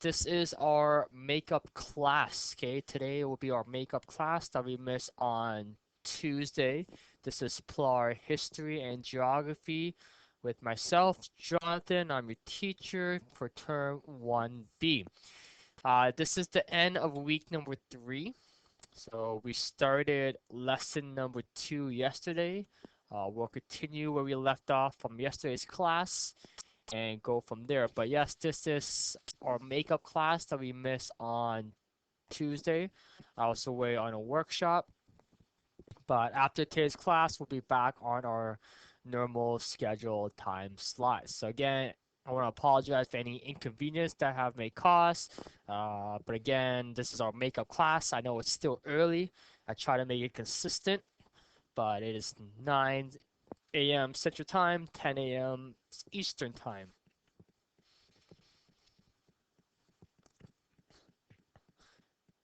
this is our makeup class. Okay, today will be our makeup class that we missed on Tuesday. This is PLAR History and Geography with myself, Jonathan. I'm your teacher for term 1B. This is the end of week number 3. So we started lesson number 2 yesterday. We'll continue where we left off from yesterday's class and go from there. But yes, this is our makeup class that we missed on Tuesday. I was away on a workshop, but after today's class, we'll be back on our normal scheduled time slots. So again, I want to apologize for any inconvenience that have may cause. But again, this is our makeup class. I know it's still early. I try to make it consistent, but it is 9 a.m. Central Time, 10 a.m. Eastern Time.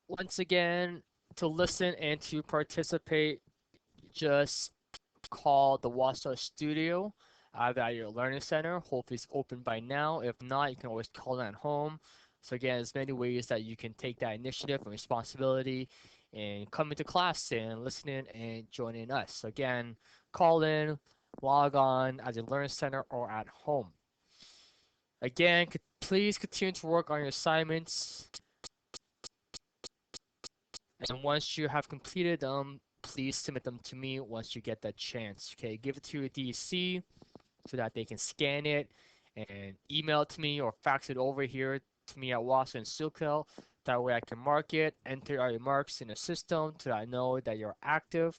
Once again, to listen and to participate, just call the Warsaw Studio at your learning center. Hopefully it's open by now. If not, you can always call it at home. So again, there's many ways that you can take that initiative and responsibility and come into class and listening and joining us. So again, call in, log on at the learning center or at home. Again, please continue to work on your assignments. And once you have completed them, please submit them to me once you get that chance. Okay, give it to your DC so that they can scan it and email it to me or fax it over here to me at Warsaw and Silkel. That way I can mark it, enter all your marks in the system so that I know that you're active.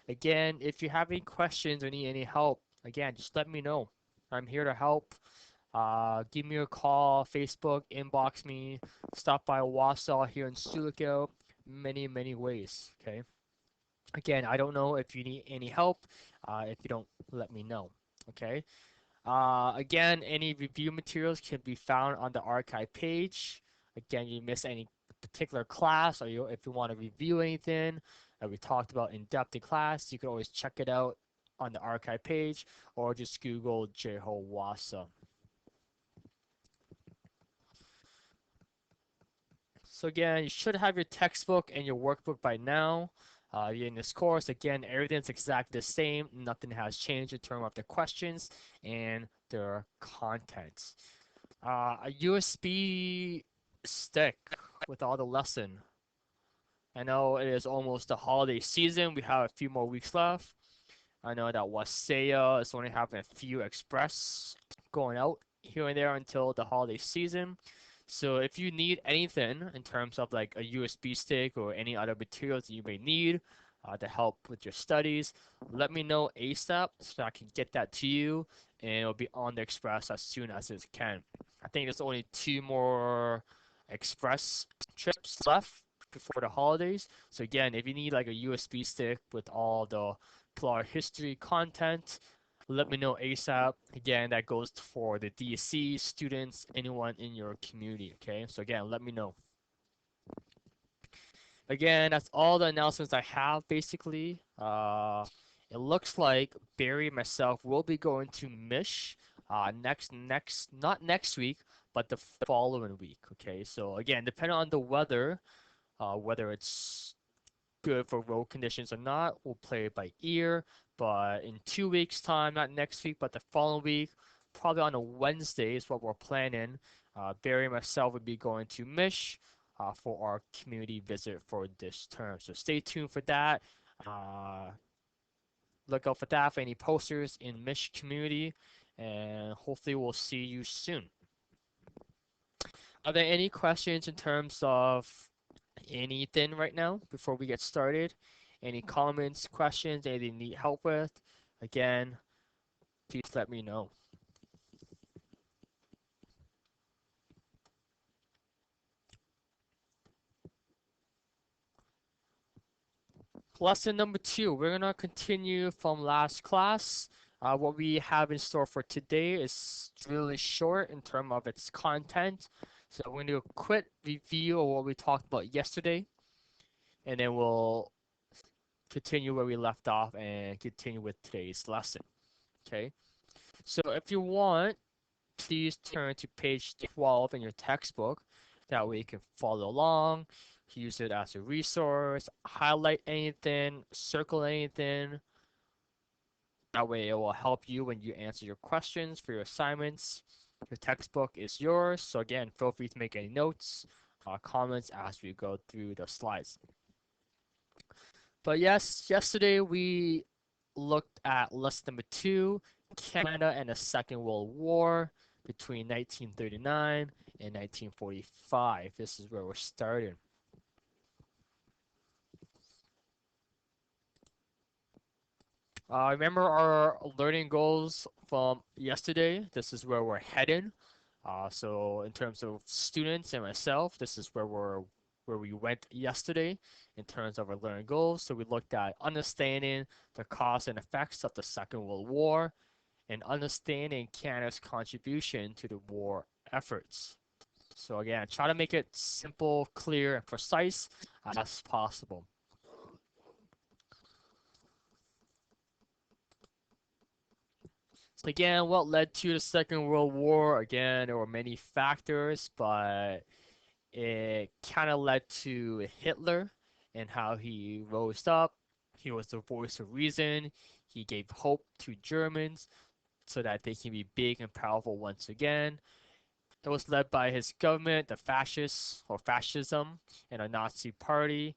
Again, if you have any questions or need any help, again, just let me know. I'm here to help. Give me a call, Facebook, inbox me, stop by Warsaw here in Sulico. Many ways. Okay. Again, I don't know if you need any help. If you don't, let me know. Okay. Again, any review materials can be found on the archive page. Again, you miss any particular class or if you want to review anything that we talked about in depth in class, you can always check it out on the archive page or just Google Wasa. So again, you should have your textbook and your workbook by now. In this course, again, everything's exactly the same. Nothing has changed in terms of the questions and their contents. A USB stick with all the lesson. I know it is almost the holiday season. We have a few more weeks left. I know that Wasaya is only having a few express going out here and there until the holiday season. So if you need anything in terms of like a USB stick or any other materials that you may need to help with your studies, let me know ASAP so I can get that to you and it'll be on the express as soon as it can. I think there's only 2 more express trips left before the holidays. So again, if you need like a USB stick with all the PLAR history content, let me know ASAP. Again, that goes for the DSC students, anyone in your community. Okay, so again, let me know. Again, that's all the announcements I have basically. It looks like Barry and myself will be going to Mish not next week, but the following week. Okay, so again, depending on the weather, whether it's good for road conditions or not, we'll play it by ear. But in 2 weeks' time, not next week, but the following week, probably on a Wednesday is what we're planning. Barry and myself will be going to Mish for our community visit for this term. So stay tuned for that. Uh, look out for that for any posters in Mish community, and hopefully we'll see you soon. Are there any questions in terms of anything right now before we get started? Any comments, questions, anything you need help with? Again, please let me know. Lesson number 2, we're gonna continue from last class. What we have in store for today is really short in terms of its content. So we're gonna do a quick review of what we talked about yesterday, and then we'll continue where we left off and continue with today's lesson. Okay. So if you want, please turn to page 12 in your textbook. That way you can follow along, use it as a resource, highlight anything, circle anything. That way it will help you when you answer your questions for your assignments. Your textbook is yours, so again, feel free to make any notes, comments as we go through the slides. But yes, yesterday we looked at lesson number 2, Canada and the Second World War between 1939 and 1945. This is where we're starting. Remember our learning goals from yesterday? This is where we're heading. So in terms of students and myself, this is where we went yesterday in terms of our learning goals. So we looked at understanding the cause and effects of the Second World War and understanding Canada's contribution to the war efforts. So again, try to make it simple, clear, and precise as possible. So again, what led to the Second World War? Again, there were many factors, but it kind of led to Hitler and how he rose up. He was the voice of reason. He gave hope to Germans so that they can be big and powerful once again. It was led by his government, the fascists or fascism, and a Nazi party.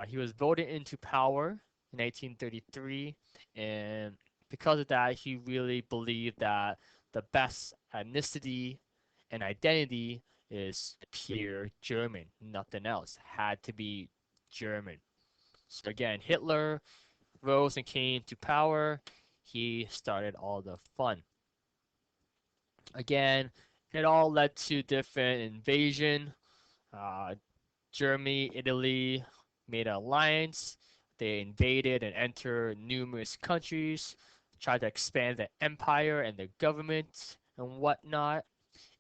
He was voted into power in 1833, and because of that, he really believed that the best ethnicity and identity is pure German, nothing else. Had to be German. So again, Hitler rose and came to power. He started all the fun. Again, it all led to different invasion. Uh, Germany, Italy made an alliance. They invaded and entered numerous countries, tried to expand the empire and the government and whatnot.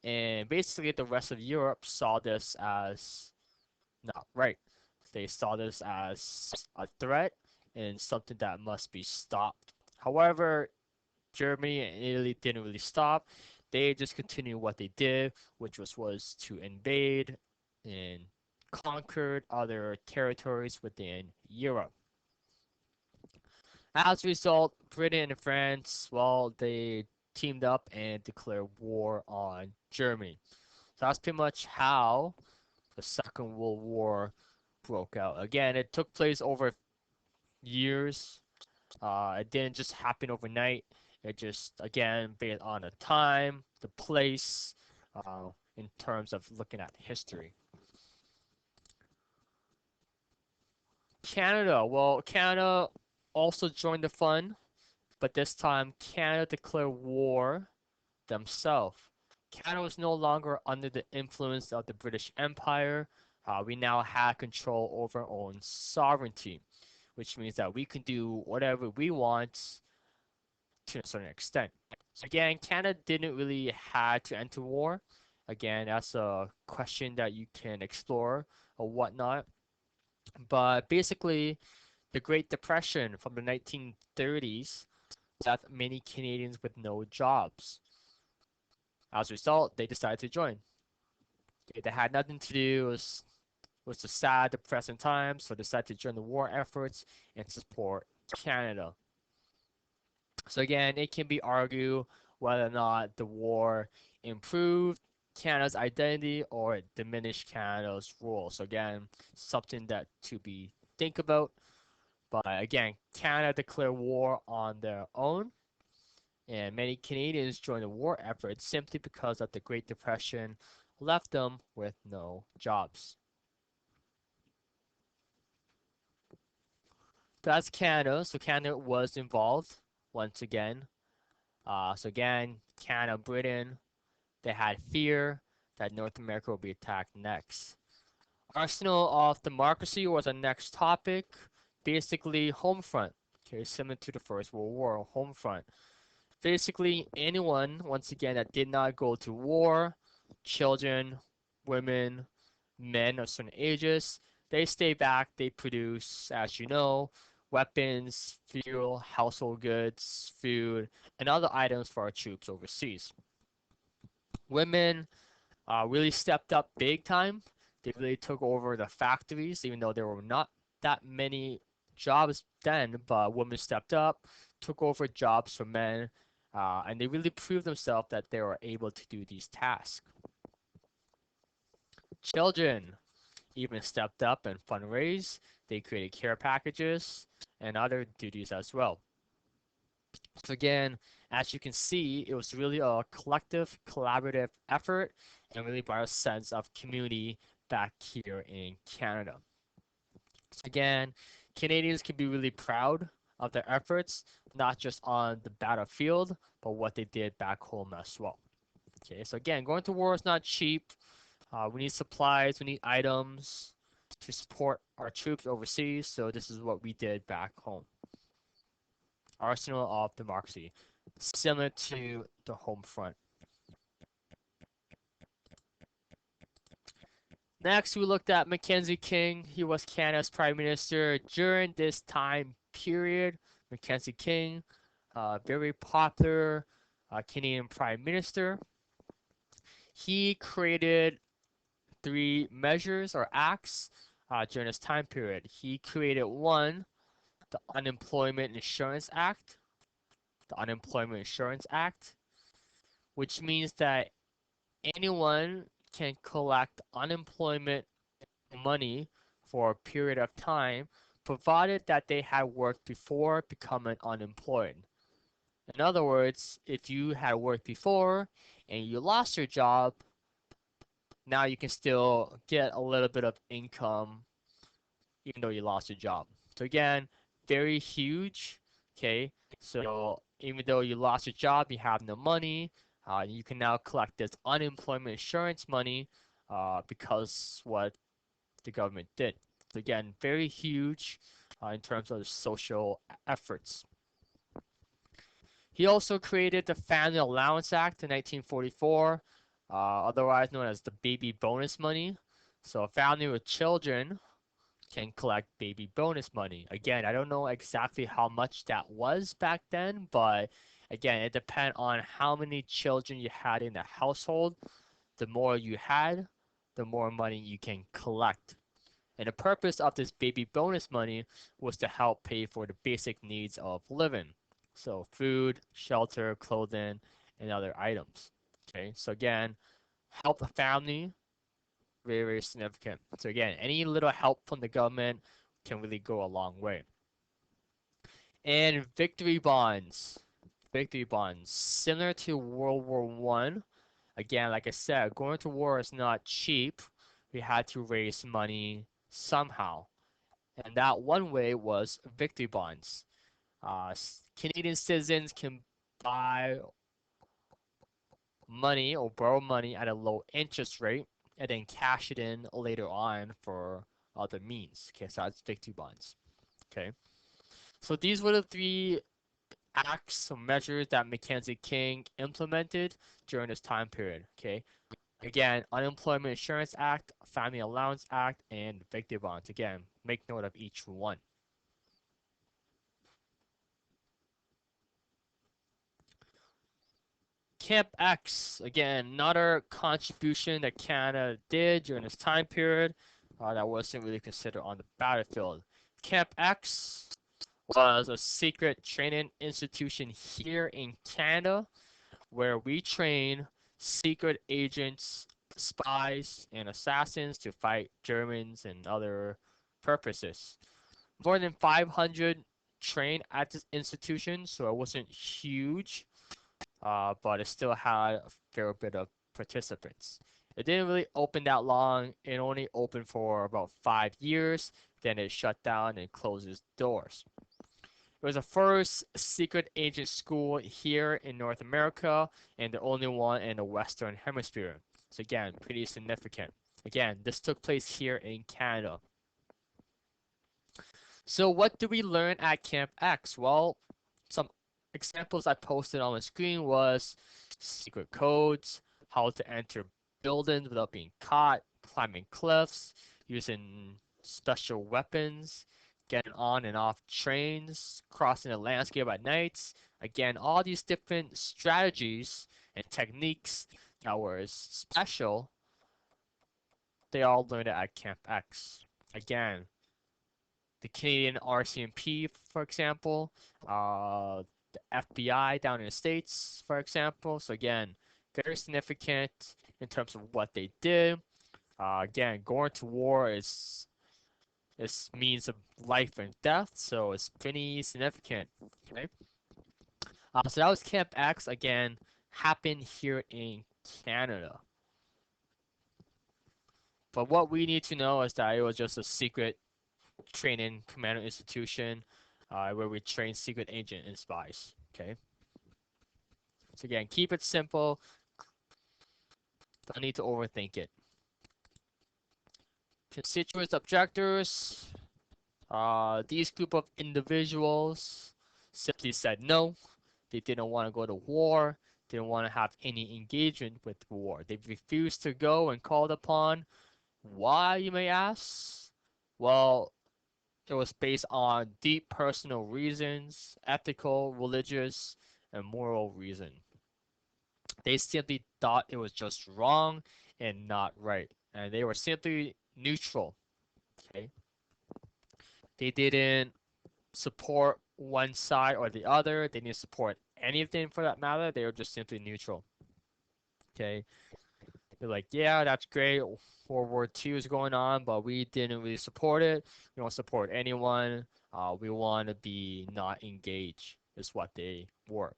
And basically, the rest of Europe saw this as not right. They saw this as a threat and something that must be stopped. However, Germany and Italy didn't really stop. They just continued what they did, which was to invade and conquered other territories within Europe. As a result, Britain and France, well, they teamed up and declared war on Germany. So that's pretty much how the Second World War broke out. Again, it took place over years. It didn't just happen overnight. It just, again, based on the time, the place, in terms of looking at history. Canada. Well, Canada also joined the fun, but this time Canada declared war themselves. Canada was no longer under the influence of the British Empire. We now had control over our own sovereignty, which means that we can do whatever we want to a certain extent. So again, Canada didn't really have to enter war. Again, that's a question that you can explore or whatnot. But basically, the Great Depression from the 1930s left many Canadians with no jobs. As a result, they decided to join. They had nothing to do. It was a sad, depressing time, so they decided to join the war efforts and support Canada. So again, it can be argued whether or not the war improved Canada's identity or it diminished Canada's role. So again, something that to be think about. But again, Canada declared war on their own, and many Canadians joined the war effort simply because of the Great Depression left them with no jobs. That's Canada. So Canada was involved once again. So again, Canada, Britain, they had fear that North America will be attacked next. Arsenal of Democracy was our next topic. Basically, home front. Okay, similar to the First World War, home front. Basically, anyone, once again, that did not go to war, children, women, men of certain ages, they stay back, they produce, as you know, weapons, fuel, household goods, food, and other items for our troops overseas. Women really stepped up big time. They really took over the factories, even though there were not that many jobs then, but women stepped up, took over jobs for men, and they really proved themselves that they were able to do these tasks. Children even stepped up and fundraised. They created care packages and other duties as well. So again, as you can see, it was really a collective, collaborative effort and really brought a sense of community back here in Canada. So again, Canadians can be really proud of their efforts, not just on the battlefield, but what they did back home as well. Okay, so again, going to war is not cheap. We need supplies, we need items to support our troops overseas, so this is what we did back home. Arsenal of democracy, similar to the home front. Next, we looked at Mackenzie King. He was Canada's prime minister during this time period. Mackenzie King, very popular Canadian prime minister. He created three measures or acts during this time period. He created one, the Unemployment Insurance Act. The Unemployment Insurance Act, which means that anyone can collect unemployment money for a period of time, provided that they had worked before becoming unemployed. In other words, if you had worked before and you lost your job, now you can still get a little bit of income even though you lost your job. So again, very huge. Okay, so even though you lost your job, you have no money, you can now collect this unemployment insurance money because what the government did. So again, very huge in terms of the social efforts. He also created the Family Allowance Act in 1944, otherwise known as the baby bonus money. So a family with children can collect baby bonus money. Again, I don't know exactly how much that was back then, but again, it depends on how many children you had in the household. The more you had, the more money you can collect. And the purpose of this baby bonus money was to help pay for the basic needs of living. So food, shelter, clothing, and other items. Okay, so again, help the family, very, very significant. So again, any little help from the government can really go a long way. And victory bonds. Victory bonds. Similar to World War One. Again, like I said, going to war is not cheap. We had to raise money somehow. And that one way was victory bonds. Canadian citizens can buy money or borrow money at a low interest rate and then cash it in later on for other means. Okay, so that's victory bonds. Okay, so these were the three acts or measures that Mackenzie King implemented during this time period. Okay, again, Unemployment Insurance Act, Family Allowance Act, and victory bonds. Again, make note of each one. Camp X, again, another contribution that Canada did during this time period that wasn't really considered on the battlefield. Camp X was a secret training institution here in Canada where we train secret agents, spies, and assassins to fight Germans and other purposes. More than 500 trained at this institution, so it wasn't huge, but it still had a fair bit of participants. It didn't really open that long. It only opened for about 5 years. Then it shut down and closed its doors. It was the first secret agent school here in North America and the only one in the Western Hemisphere. So again, pretty significant. Again, this took place here in Canada. So what do we learn at Camp X? Well, some examples I posted on the screen was secret codes, how to enter buildings without being caught, climbing cliffs, using special weapons, getting on and off trains, crossing the landscape at nights. Again, all these different strategies and techniques that were special They all learned it at Camp X. Again, the Canadian RCMP, for example, the FBI down in the States, for example. So again, very significant in terms of what they did. Again, going to war is means of life and death, so it's pretty significant. Okay. So that was Camp X. Again, happened here in Canada. But what we need to know is that it was just a secret training commando institution where we train secret agent and spies. Okay. So again, keep it simple. Don't need to overthink it. Constituent objectors. These group of individuals simply said no. They didn't want to go to war. Didn't want to have any engagement with war. They refused to go and called upon. Why, you may ask? Well, it was based on deep personal reasons, ethical, religious, and moral reason. They simply thought it was just wrong and not right. And they were simply neutral. Okay. They didn't support one side or the other. They didn't support anything for that matter. They were just simply neutral. Okay. They're like, yeah, that's great. World War II is going on, but we didn't really support it. We don't support anyone. We want to be not engaged, is what they were.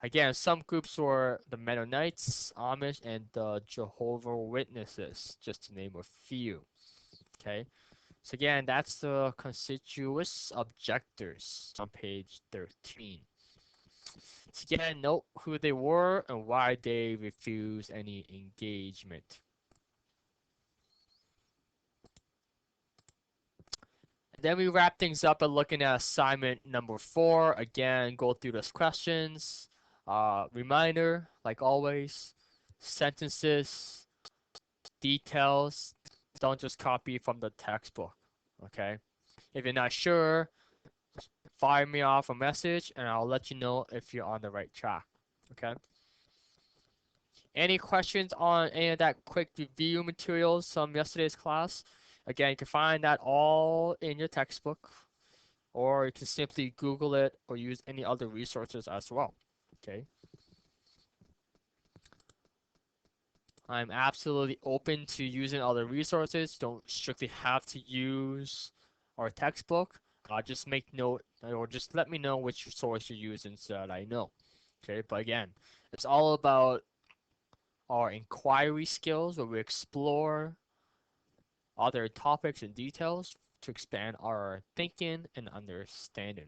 Again, some groups were the Mennonites, Amish, and the Jehovah Witnesses, just to name a few. Okay, so again, that's the constituous objectors on page 13. So again, note who they were and why they refused any engagement. And then we wrap things up by looking at assignment number 4. Again, go through those questions. Reminder, like always, sentences, details. Don't just copy from the textbook. Okay. If you're not sure, fire me off a message and I'll let you know if you're on the right track. Okay. Any questions on any of that quick review materials from yesterday's class? Again, you can find that all in your textbook, or you can simply Google it or use any other resources as well. Okay. I'm absolutely open to using other resources. Don't strictly have to use our textbook. Just make note or just let me know which source you're using so that I know. Okay, but again, it's all about our inquiry skills where we explore other topics and details to expand our thinking and understanding.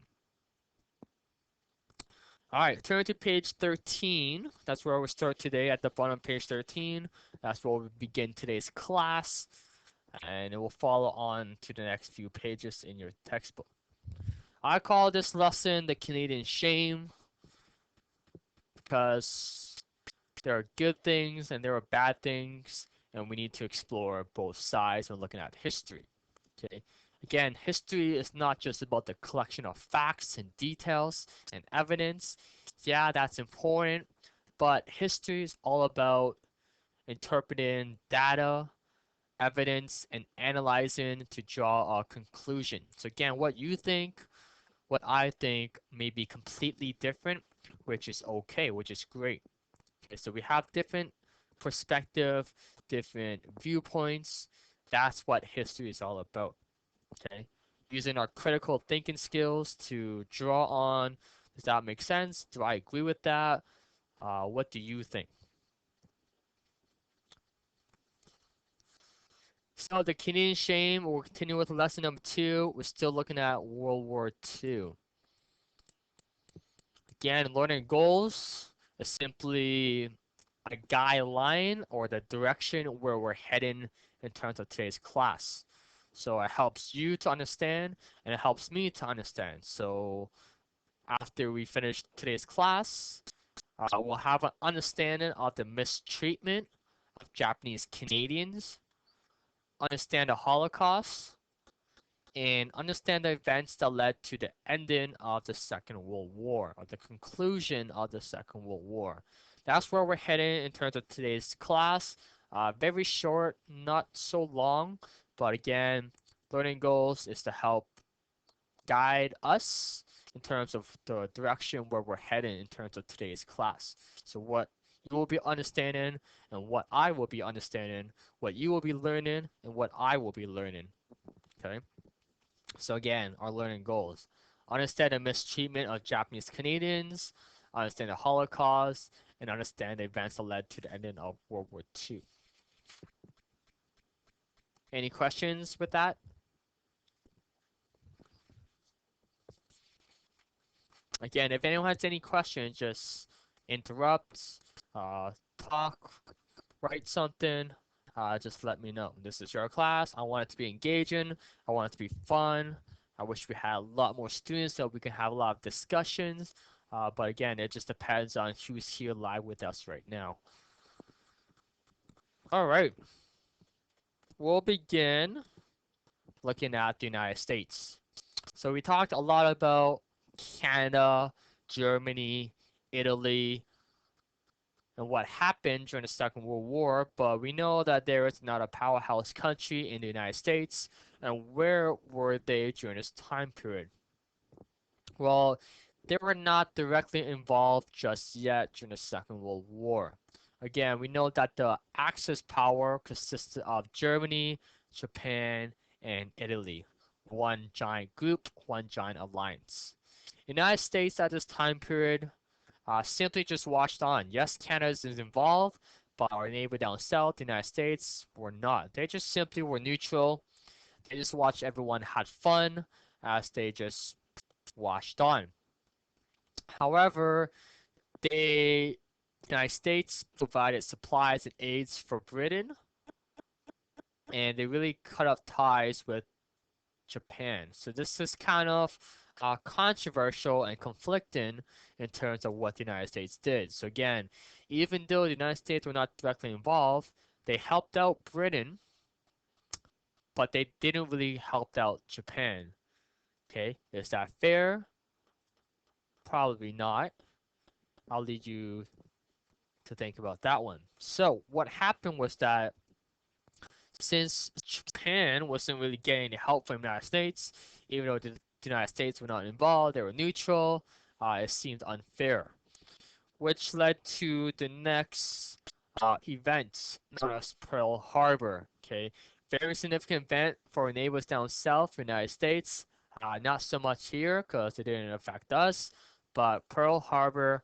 All right, turn to page 13. That's where we start today at the bottom of page 13. That's where we begin today's class, and it will follow on to the next few pages in your textbook. I call this lesson the Canadian shame because there are good things and there are bad things, and we need to explore both sides when looking at history. Okay. Again, history is not just about the collection of facts and details and evidence. Yeah, that's important, but history is all about interpreting data, evidence, and analyzing to draw a conclusion. So again, what you think, what I think may be completely different, which is okay, which is great. Okay, so we have different perspective, different viewpoints. That's what history is all about. Okay, using our critical thinking skills to draw on. Does that make sense? Do I agree with that? What do you think? So the Canadian shame, we'll continue with lesson number 2. We're still looking at World War II. Again, learning goals is simply a guideline or the direction where we're heading in terms of today's class. So it helps you to understand and it helps me to understand. So after we finish today's class, we'll have an understanding of the mistreatment of Japanese Canadians, understand the Holocaust, and understand the events that led to the ending of the Second World War, or the conclusion of the Second World War. That's where we're heading in terms of today's class. Very short, not so long, but again, learning goals is to help guide us in terms of the direction where we're heading in terms of today's class. So what you will be understanding and what I will be understanding, what you will be learning and what I will be learning. Okay. So again, our learning goals. Understand the mistreatment of Japanese Canadians, understand the Holocaust, and understand the events that led to the ending of World War II. Any questions with that? Again, if anyone has any questions, just interrupt, talk, write something. Just let me know. This is your class. I want it to be engaging. I want it to be fun. I wish we had a lot more students so we can have a lot of discussions. But again, it just depends on who's here live with us right now. All right, we'll begin looking at the United States. So we talked a lot about Canada, Germany, Italy, and what happened during the Second World War, but we know that there is not a powerhouse country in the United States, and where were they during this time period? Well, they were not directly involved just yet during the Second World War. Again, we know that the Axis power consisted of Germany, Japan, and Italy. One giant group, one giant alliance. United States at this time period simply just watched on. Yes, Canada is involved, but our neighbor down south, the United States, were not. They just simply were neutral. They just watched everyone had fun as they just watched on. However, the United States provided supplies and aids for Britain, and they really cut off ties with Japan. So this is kind of controversial and conflicting in terms of what the United States did. So again, even though the United States were not directly involved, they helped out Britain, but they didn't really help out Japan. Okay, is that fair? Probably not. I'll lead you to think about that one. So what happened was that since Japan wasn't really getting any help from the United States, even though the United States were not involved, they were neutral, it seemed unfair, which led to the next event known as Pearl Harbor. Okay, very significant event for our neighbors down south, United States. Not so much here because it didn't affect us, but Pearl Harbor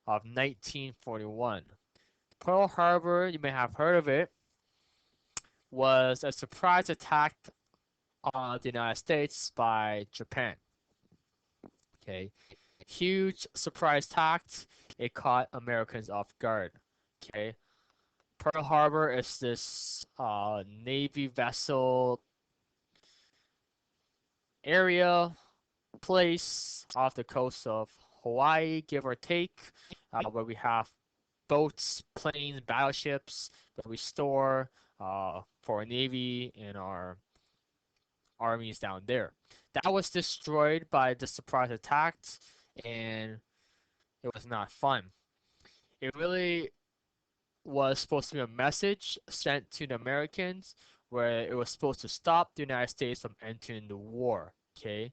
of 1941. Pearl Harbor, you may have heard of it, was a surprise attack on the United States by Japan. Okay, huge surprise attack. It caught Americans off guard. Okay, Pearl Harbor is this Navy vessel area place off the coast of Hawaii, give or take, where we have boats, planes, battleships that we store for our Navy and our armies down there. That was destroyed by the surprise attacks, and it was not fun. It really was supposed to be a message sent to the Americans where it was supposed to stop the United States from entering the war. Okay,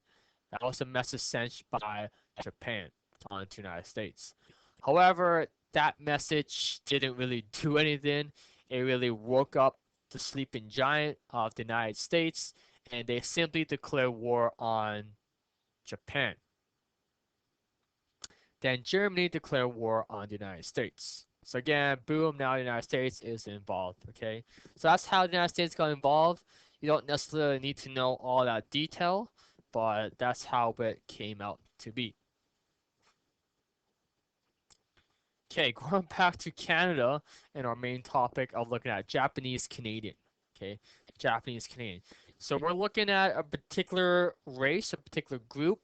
that was a message sent by Japan onto the United States. However, that message didn't really do anything. It really woke up the sleeping giant of the United States, and they simply declared war on Japan. Then Germany declared war on the United States. So again, boom, now the United States is involved, okay? So that's how the United States got involved. You don't necessarily need to know all that detail, but that's how it came out to be. Okay, going back to Canada and our main topic of looking at Japanese Canadian, okay? Japanese Canadian. So we're looking at a particular race, a particular group.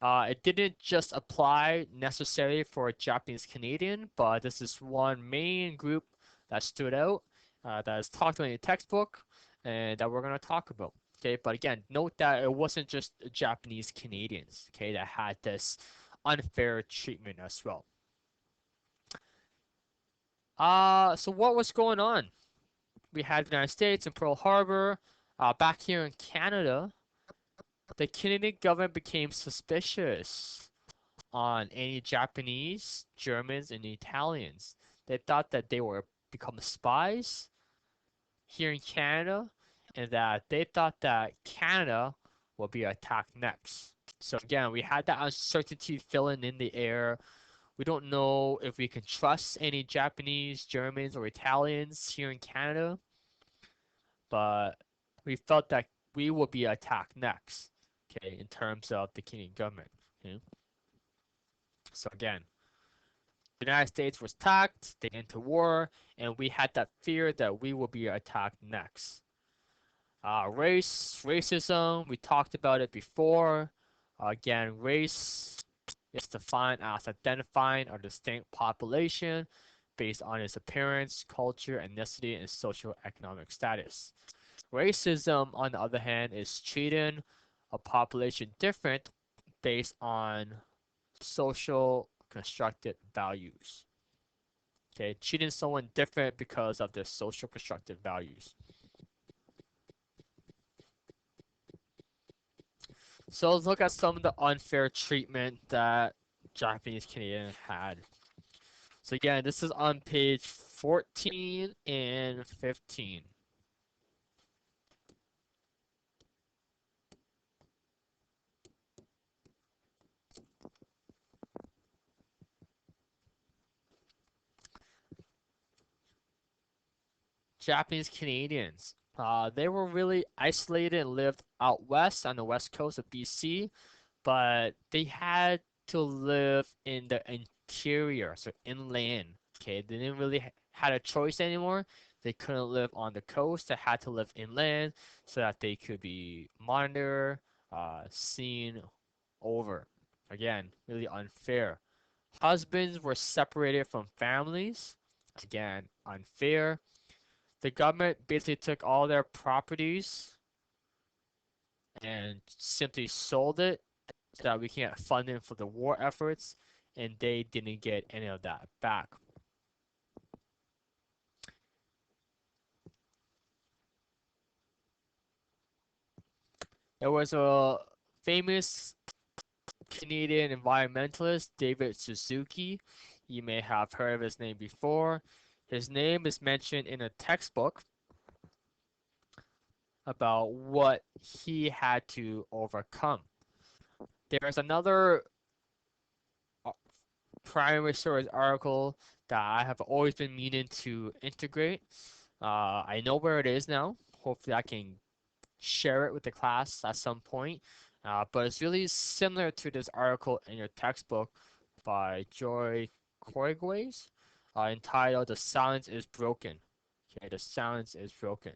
It didn't just apply necessarily for Japanese Canadian, but this is one main group that stood out, that is talked about in the textbook, and that we're going to talk about. Okay, but again, note that it wasn't just Japanese Canadians, okay, that had this unfair treatment as well. So what was going on? we had the United States and Pearl Harbor. Back here in Canada, the Canadian government became suspicious on any Japanese, Germans, and Italians. They thought that they were become spies here in Canada, and that they thought that Canada will be attacked next. So again, we had that uncertainty filling in the air. We don't know if we can trust any Japanese, Germans, or Italians here in Canada, but we felt that we will be attacked next, okay, in terms of the Canadian government. Okay? So again, the United States was attacked, they entered war, and we had that fear that we will be attacked next. Racism, we talked about it before. Again, race is defined as identifying a distinct population based on its appearance, culture, ethnicity, and socio-economic status. Racism, on the other hand, is treating a population different based on social constructed values. Okay, treating someone different because of their social constructed values. So let's look at some of the unfair treatment that Japanese Canadians had. So again, this is on page 14 and 15. Japanese Canadians. They were really isolated and lived out west on the west coast of BC, but they had to live in the interior, so inland. Okay, they didn't really had a choice anymore. They couldn't live on the coast. They had to live inland so that they could be monitored, seen over. Again, really unfair. Husbands were separated from families. Again, unfair. The government basically took all their properties and simply sold it so that we can get funding for the war efforts, and they didn't get any of that back. There was a famous Canadian environmentalist, David Suzuki. You may have heard of his name before. His name is mentioned in a textbook about what he had to overcome. There's another primary source article that I have always been meaning to integrate. I know where it is now. Hopefully, I can share it with the class at some point. But it's really similar to this article in your textbook by Joy Corgues, entitled "The Silence is Broken." Okay, the silence is broken.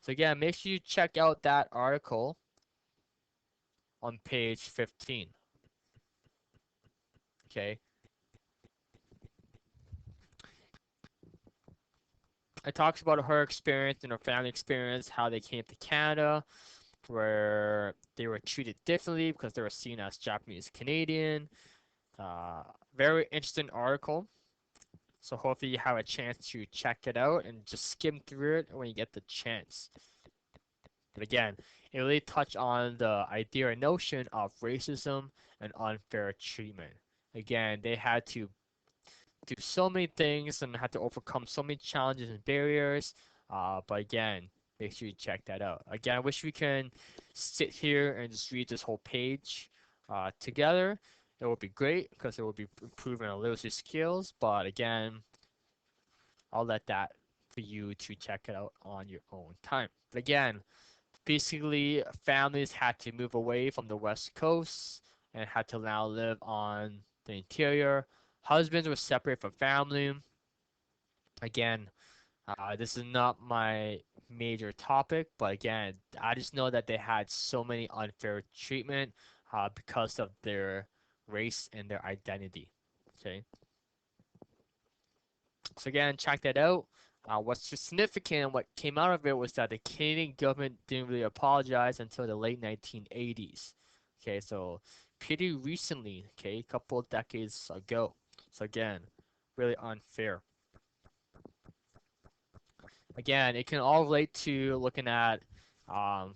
So again, make sure you check out that article on page 15. Okay, it talks about her experience and her family experience, how they came to Canada, where they were treated differently because they were seen as Japanese Canadian. Uh, Very interesting article. So hopefully you have a chance to check it out and just skim through it when you get the chance. But again, it really touched on the idea and notion of racism and unfair treatment. Again, they had to do so many things and had to overcome so many challenges and barriers. But again, make sure you check that out. Again, I wish we can sit here and just read this whole page together. It would be great because it would be improving our literacy skills. But again, I'll let that for you to check it out on your own time. But again, basically, families had to move away from the West Coast and had to now live on the interior. Husbands were separated from family. Again, this is not my major topic, but again, I just know that they had so many unfair treatment because of their race and their identity. Okay, so again, check that out. What's significant and what came out of it was that the Canadian government didn't really apologize until the late 1980s. Okay, so pretty recently, okay, a couple of decades ago. So again, really unfair. Again, it can all relate to looking at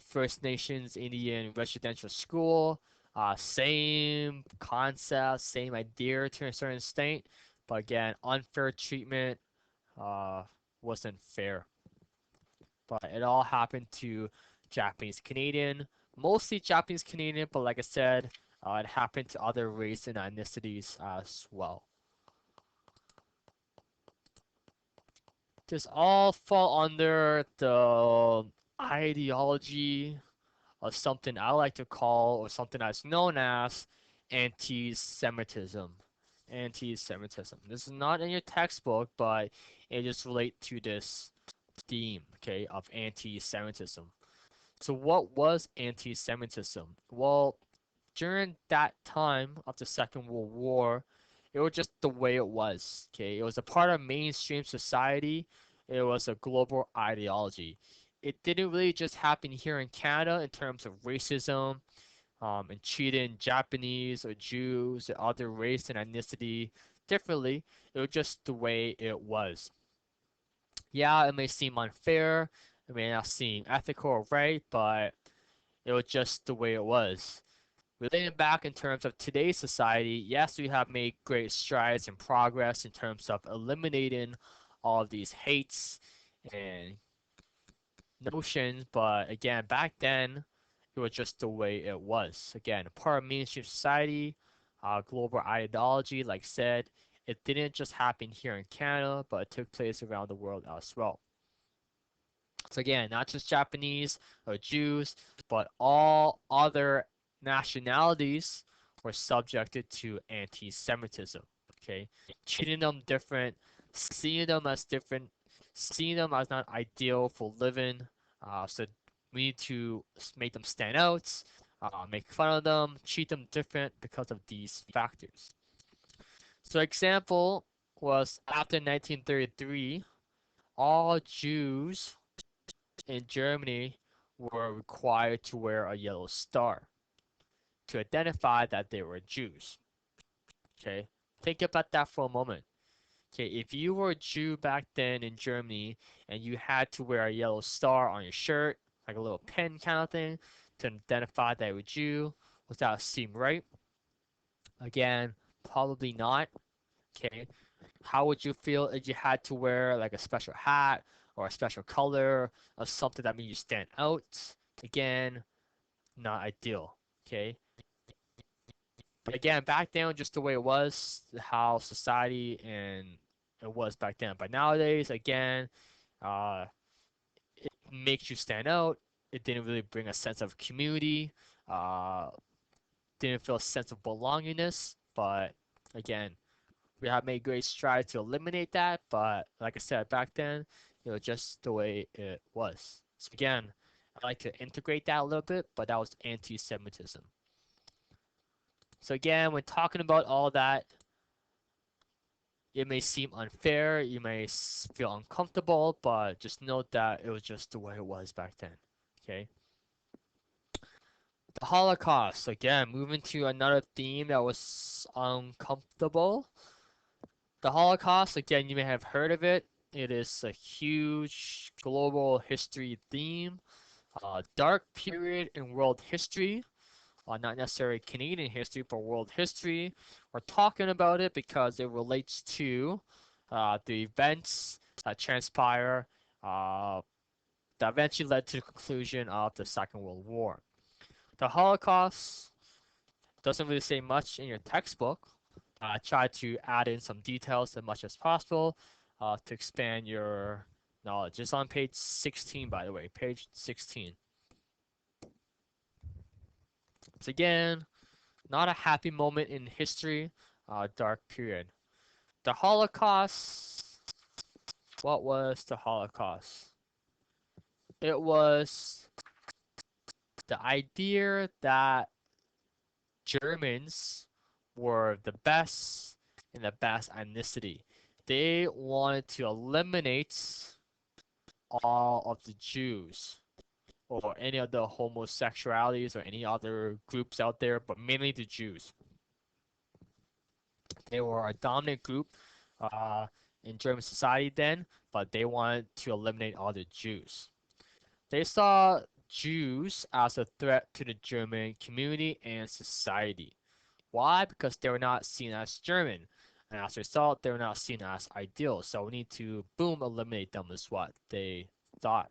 First Nations Indian residential school. Same concept, same idea to a certain extent, but again, unfair treatment uh, wasn't fair. But it all happened to Japanese Canadian, mostly Japanese Canadian, but like I said, it happened to other race and ethnicities as well. This all fall under the ideology of something I like to call, or something that's known as, anti-Semitism. Anti-Semitism. This is not in your textbook, but it just relates to this theme, okay, of anti-Semitism. So what was anti-Semitism? Well, during that time of the Second World War, it was just the way it was. Okay, it was a part of mainstream society. It was a global ideology. It didn't really just happen here in Canada in terms of racism and treating Japanese or Jews or other race and ethnicity differently. It was just the way it was. Yeah, it may seem unfair. It may not seem ethical or right, but it was just the way it was. Relating back in terms of today's society, yes, we have made great strides and progress in terms of eliminating all of these hates and notions, but again, back then, it was just the way it was. Again, part of mainstream society, global ideology, like I said, it didn't just happen here in Canada, but it took place around the world as well. So again, not just Japanese or Jews, but all other nationalities were subjected to anti-Semitism. Okay, treating them different, seeing them as different, seeing them as not ideal for living. So we need to make them stand out, make fun of them, treat them different because of these factors. So example was after 1933, all Jews in Germany were required to wear a yellow star to identify that they were Jews. Okay, think about that for a moment. Okay, if you were a Jew back then in Germany and you had to wear a yellow star on your shirt, like a little pin kind of thing, to identify that you were Jew, would that seem right? Again, probably not. Okay, how would you feel if you had to wear like a special hat or a special color or something that made you stand out? Again, not ideal. Okay. But again, back then, just the way it was, how society and it was back then. But nowadays, again, uh, it makes you stand out. It didn't really bring a sense of community. Uh, didn't feel a sense of belongingness. But again, we have made great strides to eliminate that. But like I said, back then, it was just the way it was. So again, I like to integrate that a little bit, but that was anti-Semitism. So again, when talking about all that, it may seem unfair, you may feel uncomfortable, but just note that it was just the way it was back then. Okay. The Holocaust. Again, moving to another theme that was uncomfortable. The Holocaust, again, you may have heard of it. It is a huge global history theme, dark period in world history, not necessarily Canadian history, but world history. We're talking about it because it relates to the events that transpire that eventually led to the conclusion of the Second World War. The Holocaust doesn't really say much in your textbook. Try to add in some details as much as possible to expand your knowledge. It's on page 16, by the way, page 16. It's again not a happy moment in history, dark period. The Holocaust. What was the Holocaust? It was the idea that Germans were the best in the best ethnicity. They wanted to eliminate all of the Jews or any of the homosexualities or any other groups out there, but mainly the Jews. They were a dominant group. Uh, in German society then, but they wanted to eliminate all the Jews. They saw Jews as a threat to the German community and society. Why? Because they were not seen as German. And as a result, they were not seen as ideal. So we need to, boom, eliminate them, is what they thought.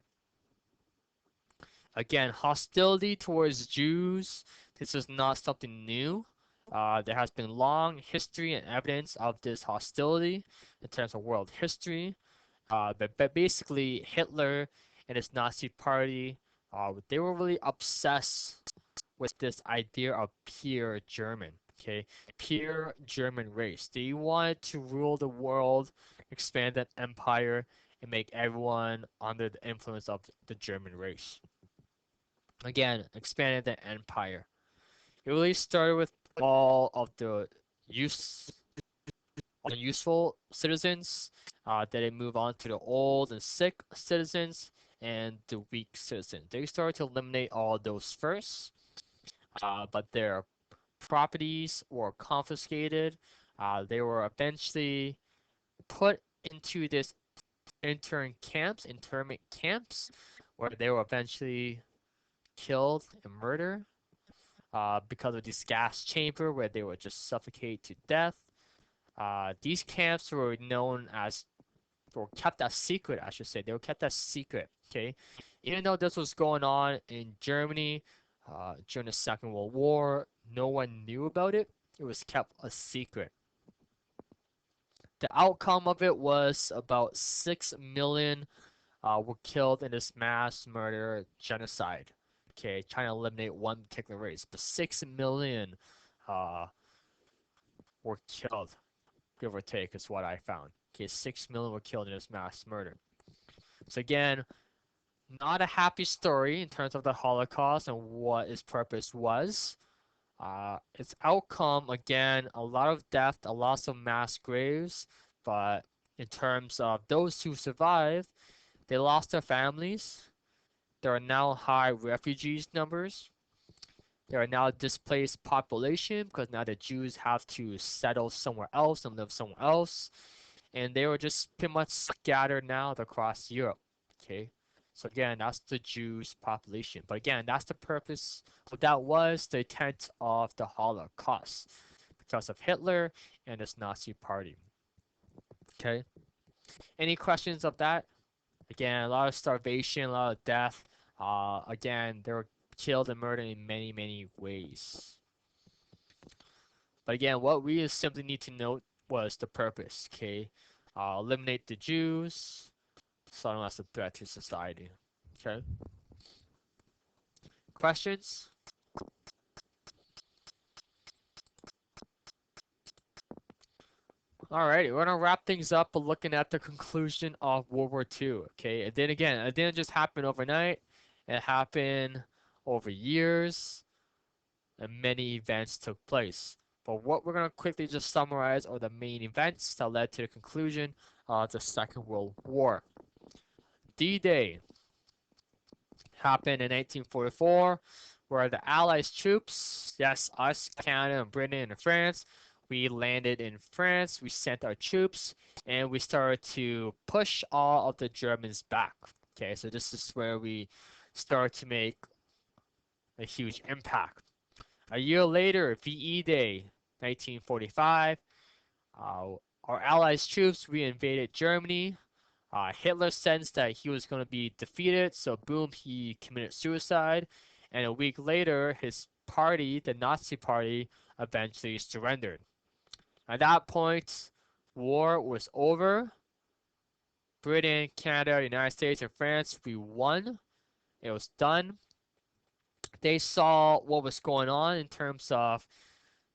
Again, hostility towards Jews. This is not something new. There has been long history and evidence of this hostility in terms of world history. But basically, Hitler and his Nazi party, they were really obsessed with this idea of pure German, okay? Pure German race. They wanted to rule the world, expand an empire, and make everyone under the influence of the German race. Again, expanded the empire. It really started with all of the use, useful citizens. Then they move on to the old and sick citizens and the weak citizens. They started to eliminate all those first, but their properties were confiscated. They were eventually put into this internment camps, where they were eventually killed and murdered because of this gas chamber where they would just suffocate to death. These camps were known as, or kept as secret, I should say. They were kept as secret, okay? Even though this was going on in Germany during the Second World War, no one knew about it. It was kept a secret. The outcome of it was about 6 million were killed in this mass murder genocide. Okay, trying to eliminate one particular race, but 6 million uh, were killed, give or take, is what I found. Okay, 6 million were killed in this mass murder. So again, not a happy story in terms of the Holocaust and what its purpose was. Its outcome, again, a lot of death, a lot of mass graves, but in terms of those who survived, they lost their families. There are now high refugees numbers. There are now displaced population because now the Jews have to settle somewhere else and live somewhere else. And they were just pretty much scattered now across Europe. Okay. So again, that's the Jews population. But again, that's the purpose of that was the intent of the Holocaust because of Hitler and his Nazi party. Okay. Any questions of that? Again, a lot of starvation, a lot of death. Again, they were killed and murdered in many, many ways. But again, what we simply need to note was the purpose, okay? Eliminate the Jews, saw them as a threat to society. Okay? Questions? Alrighty, we're gonna wrap things up by looking at the conclusion of World War II. Okay, and then again, it didn't just happen overnight. It happened over years, and many events took place. But what we're gonna quickly just summarize are the main events that led to the conclusion of the Second World War. D-Day happened in 1944, where the Allies troops, yes, us, Canada, and Britain, and France, we landed in France, we sent our troops, and we started to push all of the Germans back. Okay, so this is where we start to make a huge impact. A year later, VE Day, 1945, uh, our Allies troops reinvaded Germany. Hitler sensed that he was going to be defeated, so boom, he committed suicide. And a week later, his party, the Nazi party, eventually surrendered. At that point, war was over. Britain, Canada, United States, and France, we won. It was done. They saw what was going on in terms of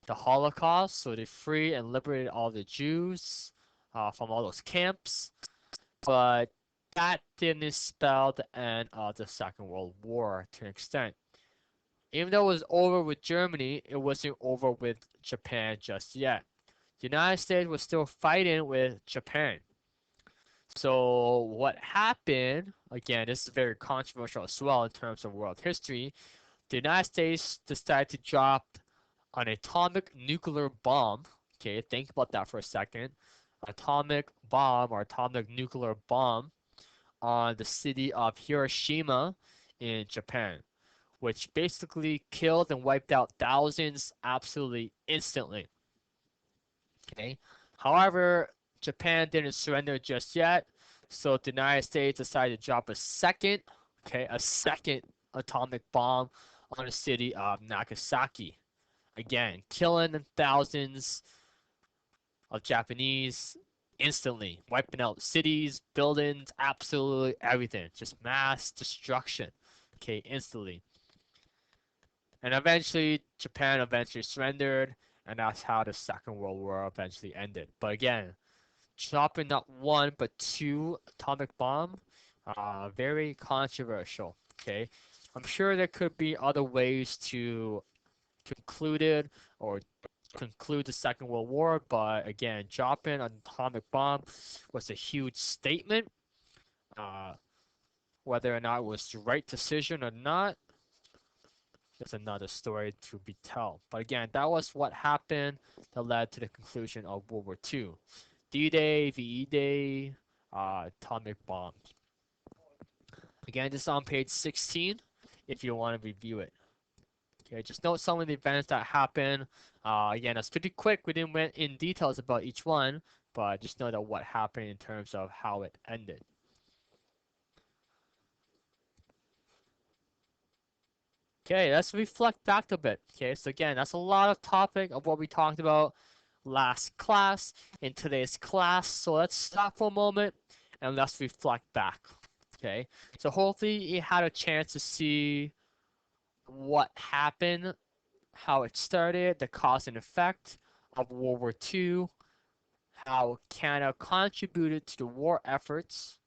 the Holocaust, so they freed and liberated all the Jews from all those camps. But that didn't spell the end of the Second World War to an extent. Even though it was over with Germany, it wasn't over with Japan just yet. The United States was still fighting with Japan. So what happened, again, this is very controversial as well in terms of world history, the United States decided to drop an atomic nuclear bomb. Okay, think about that for a second. atomic bomb or atomic nuclear bomb on the city of Hiroshima in Japan, which basically killed and wiped out thousands absolutely instantly. Okay. However, Japan didn't surrender just yet, so the United States decided to drop a second, okay, a second atomic bomb on the city of Nagasaki. Again, killing thousands of Japanese instantly, wiping out cities, buildings, absolutely everything. Just mass destruction, okay, instantly. And eventually, Japan eventually surrendered, and that's how the Second World War eventually ended. But again, dropping not one but two atomic bomb, very controversial. Okay, I'm sure there could be other ways to conclude it or conclude the Second World War, but again, dropping an atomic bomb was a huge statement. Uh, whether or not it was the right decision or not is another story to be told. But again, that was what happened that led to the conclusion of World War II. D-Day, VE Day, atomic bombs. Again, this is on page 16 if you want to review it. Okay, just note some of the events that happened. Again, that's pretty quick. We didn't went in details about each one, but just know that what happened in terms of how it ended. Okay, let's reflect back a bit. Okay, so again, that's a lot of topic of what we talked about last class in today's class. So let's stop for a moment and let's reflect back. Okay, so hopefully you had a chance to see what happened, how it started, the cause and effect of World War II, how Canada contributed to the war efforts,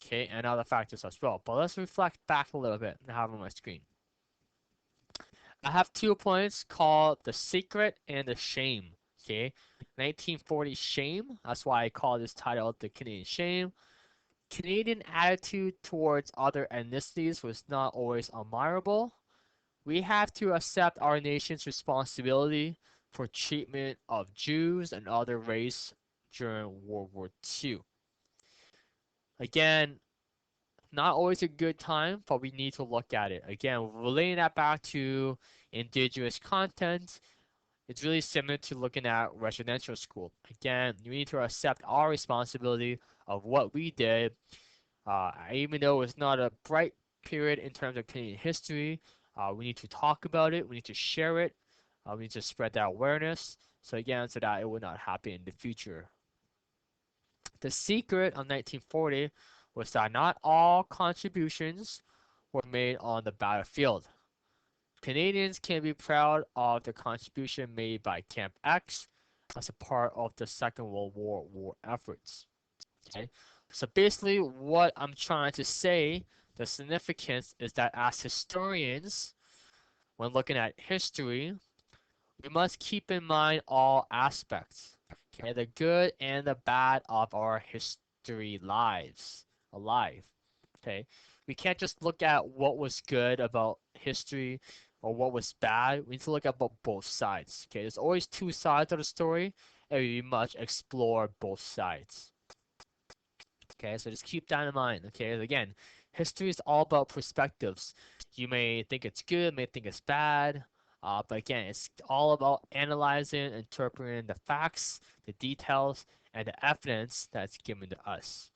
okay, and other factors as well. But let's reflect back a little bit. I have on my screen. I have 2 points called the secret and the shame. Okay, 1940 shame. That's why I call this title the Canadian shame. Canadian attitude towards other ethnicities was not always admirable. We have to accept our nation's responsibility for treatment of Jews and other race during World War II. Again, not always a good time, but we need to look at it. Again, relating that back to indigenous content, it's really similar to looking at residential school. Again, we need to accept our responsibility of what we did. Even though it's not a bright period in terms of Canadian history, we need to talk about it. We need to share it. We need to spread that awareness. So again, so that it will not happen in the future. The secret of 1940 was that not all contributions were made on the battlefield. Canadians can be proud of the contribution made by Camp X as a part of the Second World War war efforts. Okay, so basically what I'm trying to say, the significance is that as historians, when looking at history, we must keep in mind all aspects, okay, the good and the bad of our history lives, alive. Okay, we can't just look at what was good about history or what was bad. We need to look at both sides. Okay, there's always two sides of the story, and we must explore both sides. Okay, so just keep that in mind. Okay, again, history is all about perspectives. You may think it's good, may think it's bad, but again, it's all about analyzing, interpreting the facts, the details, and the evidence that's given to us.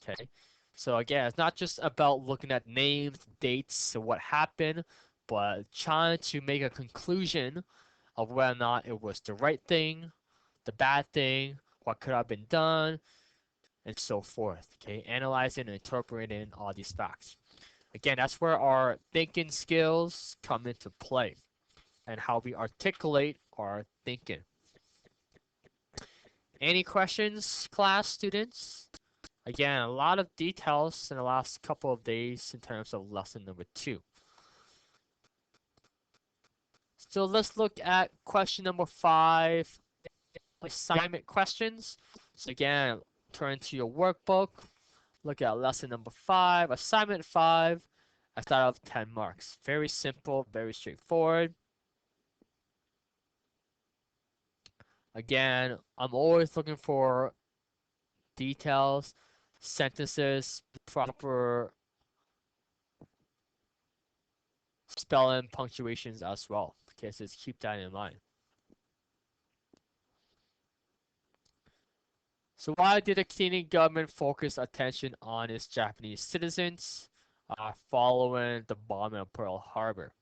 Okay, so again, it's not just about looking at names, dates, or what happened, but trying to make a conclusion of whether or not it was the right thing, the bad thing, what could have been done, and so forth. Okay, analyzing and interpreting all these facts. Again, that's where our thinking skills come into play and how we articulate our thinking. Any questions, class students? Again, a lot of details in the last couple of days in terms of lesson number 2. So let's look at question number 5, assignment questions. So again, turn to your workbook, look at lesson number 5, assignment 5, a start of 10 marks. Very simple, very straightforward. Again, I'm always looking for details, sentences, proper spelling, punctuations as well. Okay, so just keep that in mind. So why did the Canadian government focus attention on its Japanese citizens following the bombing of Pearl Harbor?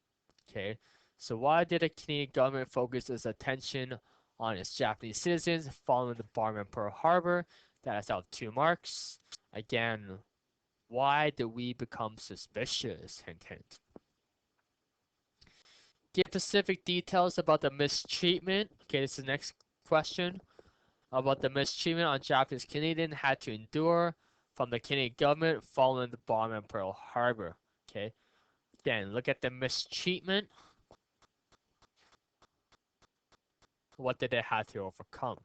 Okay, so why did the Canadian government focus its attention on its Japanese citizens following the bombing of Pearl Harbor? That is out 2 marks. Again, why did we become suspicious? Hint, hint. Give specific details about the mistreatment. Okay, this is the next question. About the mistreatment on Japanese Canadian had to endure from the Canadian government following the bombing of Pearl Harbor. Okay, then look at the mistreatment. What did they have to overcome?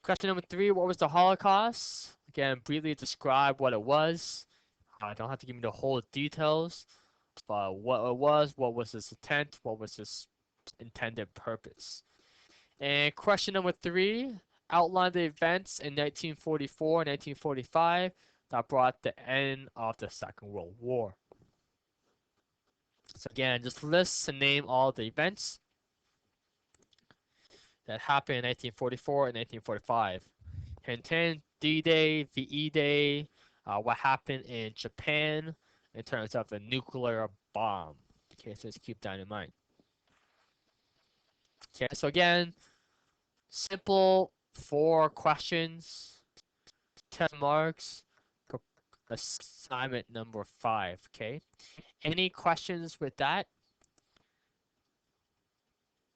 Question number 3, what was the Holocaust? Again, briefly describe what it was. I don't have to give me the whole details, but what it was, what was its intent, what was its intended purpose. And question number 3, outline the events in 1944 and 1945 that brought the end of the Second World War. So again, just list and name all the events that happened in 1944 and 1945. Hint 10, D-Day, VE Day, what happened in Japan in terms of a nuclear bomb. Okay, so just keep that in mind. Okay, so again, simple 4 questions, 10 marks, assignment number 5. Okay, any questions with that?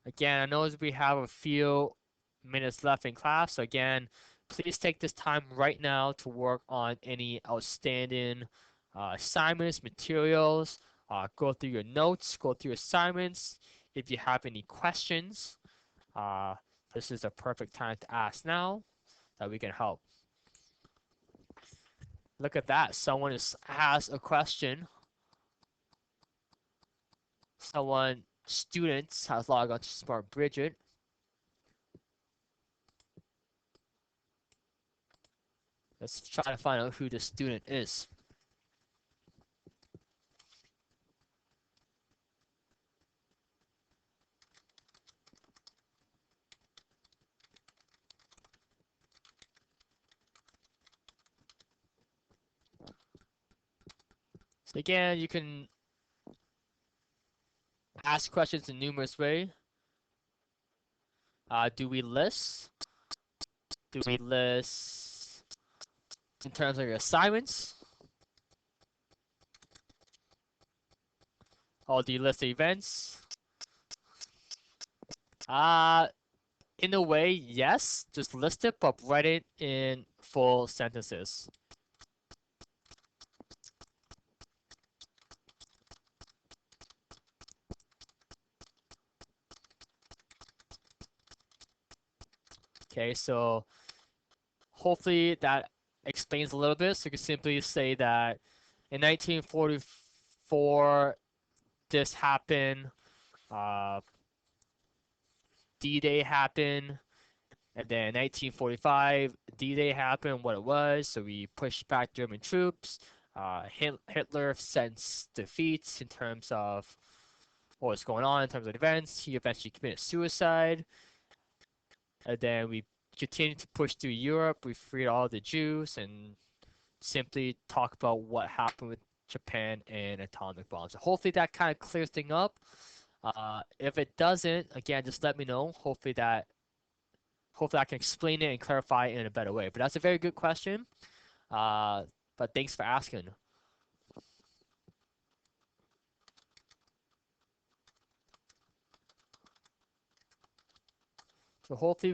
Again, I know we have a few minutes left in class, so again, please take this time right now to work on any outstanding assignments, materials, go through your notes, go through your assignments. If you have any questions, uh, this is a perfect time to ask now that we can help. Look at that. Someone has asked a question. Students has logged on to Smart Bridget. Let's try to find out who the student is. So again, you can ask questions in numerous ways. Do we list? Do we list in terms of your assignments? Or do you list the events? In a way, yes. Just list it, but write it in full sentences. Okay, so hopefully that explains a little bit. So you can simply say that in 1944, this happened. D-Day happened. And then 1945, D-Day happened, what it was. So we pushed back German troops. Hitler sensed defeats in terms of what was going on in terms of events. He eventually committed suicide. And then we continued to push through Europe. We freed all the Jews and simply talk about what happened with Japan and atomic bombs. So hopefully that kind of clears things up. If it doesn't, again, just let me know. Hopefully I can explain it and clarify it in a better way. But that's a very good question. But thanks for asking. So hopefully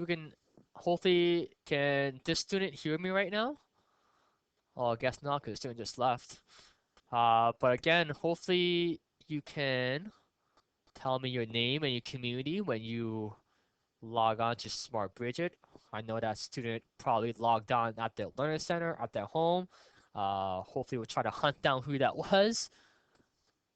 can this student hear me right now? Oh, I guess not, because the student just left. But again, hopefully you can tell me your name and your community when you log on to Smart Bridget. I know that student probably logged on at their learning center, at their home. Hopefully we'll try to hunt down who that was.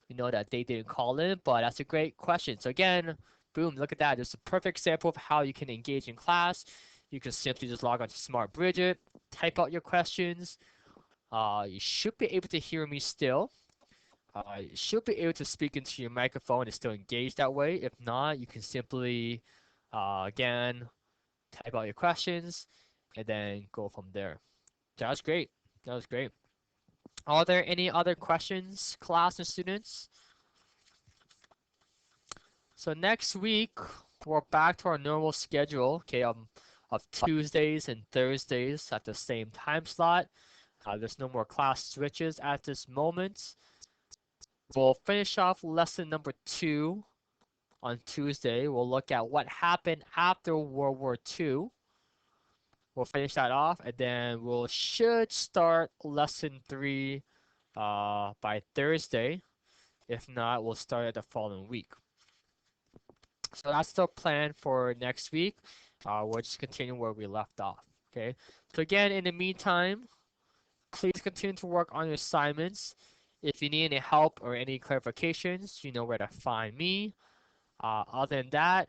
We know that they didn't call in, but that's a great question. So again, boom, look at that. There's a perfect example of how you can engage in class. You can simply just log on to Smart Bridget, type out your questions. You should be able to hear me still. You should be able to speak into your microphone and still engage that way. If not, you can simply, again, type out your questions and then go from there. That was great. That was great. Are there any other questions, class and students? So next week, we're back to our normal schedule, okay, of Tuesdays and Thursdays at the same time slot. There's no more class switches at this moment. We'll finish off lesson number 2 on Tuesday. We'll look at what happened after World War II. We'll finish that off, and then we should start lesson 3 by Thursday. If not, we'll start it the following week. So that's the plan for next week. We'll just continue where we left off. Okay. So again, in the meantime, please continue to work on your assignments. If you need any help or any clarifications, you know where to find me. Other than that,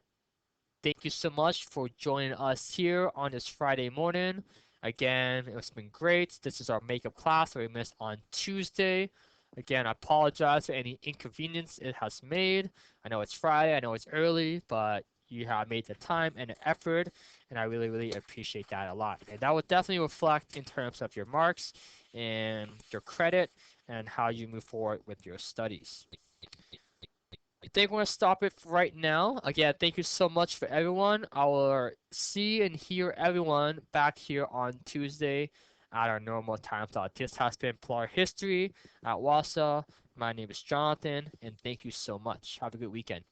thank you so much for joining us here on this Friday morning. Again, it's been great. This is our makeup class that we missed on Tuesday. Again, I apologize for any inconvenience it has made. I know it's Friday, I know it's early, but you have made the time and the effort, and I really, really appreciate that a lot. And that will definitely reflect in terms of your marks and your credit and how you move forward with your studies. I think we're gonna stop it right now. Again, thank you so much for everyone. I will see and hear everyone back here on Tuesday at our normal time slot. This has been PLAR History at WASA. My name is Jonathan, and thank you so much. Have a good weekend.